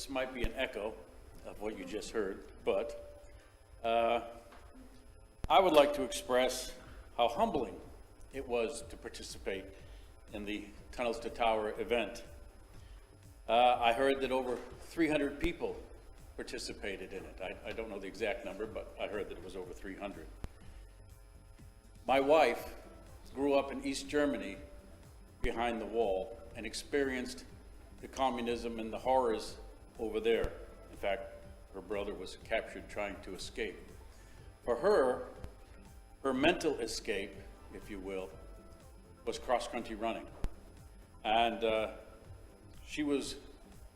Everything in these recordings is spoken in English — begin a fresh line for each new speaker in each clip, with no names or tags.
this might be an echo of what you just heard, but I would like to express how humbling it was to participate in the Tunnels to Tower event. I heard that over 300 people participated in it. I don't know the exact number, but I heard that it was over 300. My wife grew up in East Germany behind the wall and experienced the communism and the horrors over there. In fact, her brother was captured trying to escape. For her, her mental escape, if you will, was cross-country running. And she was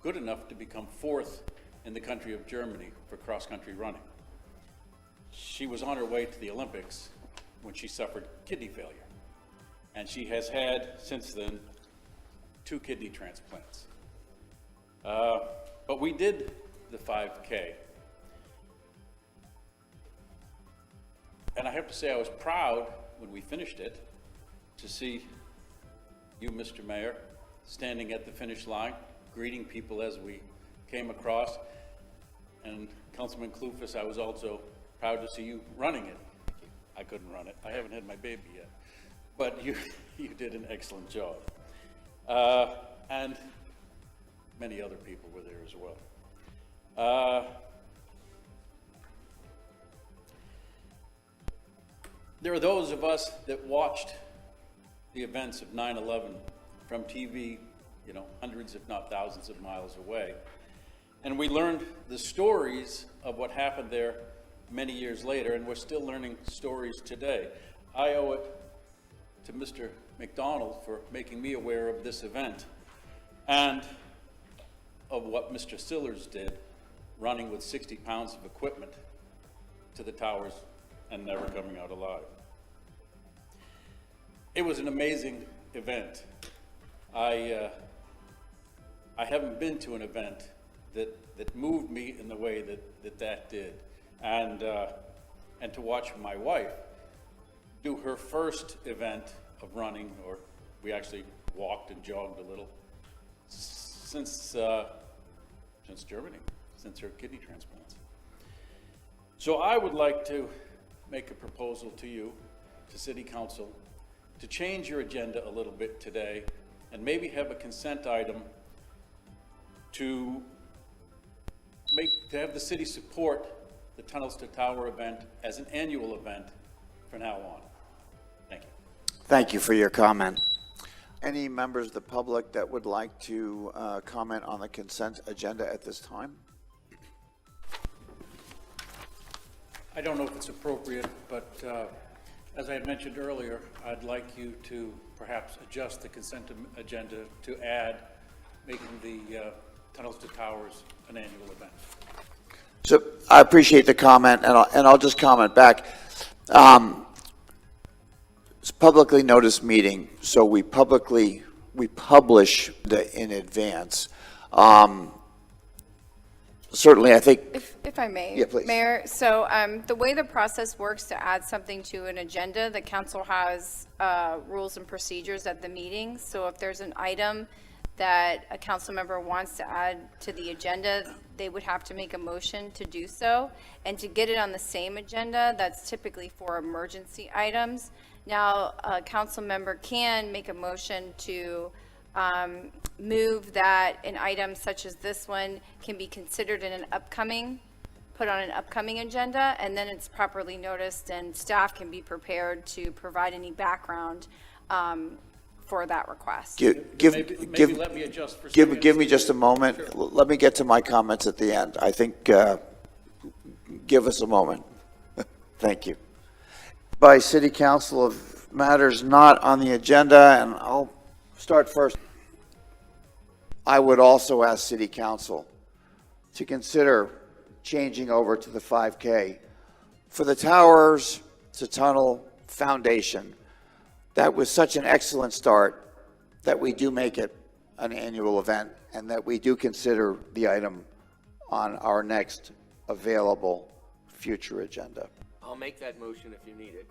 good enough to become 4th in the country of Germany for cross-country running. She was on her way to the Olympics when she suffered kidney failure. And she has had, since then, 2 kidney transplants. But we did the 5K. And I have to say I was proud when we finished it to see you, Mr. Mayor, standing at the finish line, greeting people as we came across. And Councilman Clufus, I was also proud to see you running it. I couldn't run it. I haven't had my baby yet. But you did an excellent job. And many other people were there as well. There are those of us that watched the events of 9/11 from TV, hundreds if not thousands of miles away. And we learned the stories of what happened there many years later, and we're still learning stories today. I owe it to Mr. McDonald for making me aware of this event and of what Mr. Sillers did, running with 60 pounds of equipment to the towers and never coming out alive. It was an amazing event. I haven't been to an event that moved me in the way that did. And to watch my wife do her first event of running, or we actually walked and jogged a little, since Germany, since her kidney transplants. So I would like to make a proposal to you, to City Council, to change your agenda a little bit today and maybe have a consent item to have the city support the Tunnels to Tower event as an annual event from now on. Thank you.
Thank you for your comment. Any members of the public that would like to comment on the consent agenda at this time?
I don't know if it's appropriate, but as I had mentioned earlier, I'd like you to perhaps adjust the consent agenda to add making the Tunnels to Towers an annual event.
So I appreciate the comment, and I'll just comment back. It's a publicly noticed meeting, so we publish in advance. Certainly, I think.
If I may,
yeah, please.
Mayor, so the way the process works to add something to an agenda, the council has rules and procedures at the meeting. So if there's an item that a council member wants to add to the agenda, they would have to make a motion to do so. And to get it on the same agenda, that's typically for emergency items. Now, a council member can make a motion to move that an item such as this one can be considered in put on an upcoming agenda, and then it's properly noticed and staff can be prepared to provide any background for that request.
Maybe let me adjust for a second.
Give me just a moment.
Sure.
Let me get to my comments at the end. I think, give us a moment. Thank you. By City Council of matters not on the agenda, and I'll start first. I would also ask City Council to consider changing over to the 5K for the Towers to Tunnel Foundation. That was such an excellent start that we do make it an annual event and that we do consider the item on our next available future agenda.
I'll make that motion if you need it.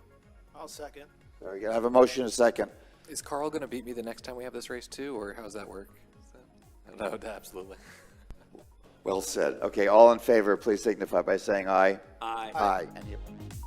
I'll second.
Very good. I have a motion and a second.
Is Carl going to beat me the next time we have this race too, or how does that work?
No, absolutely.
Well said. Okay, all in favor, please signify by saying aye.
Aye.
Aye. Any opposed?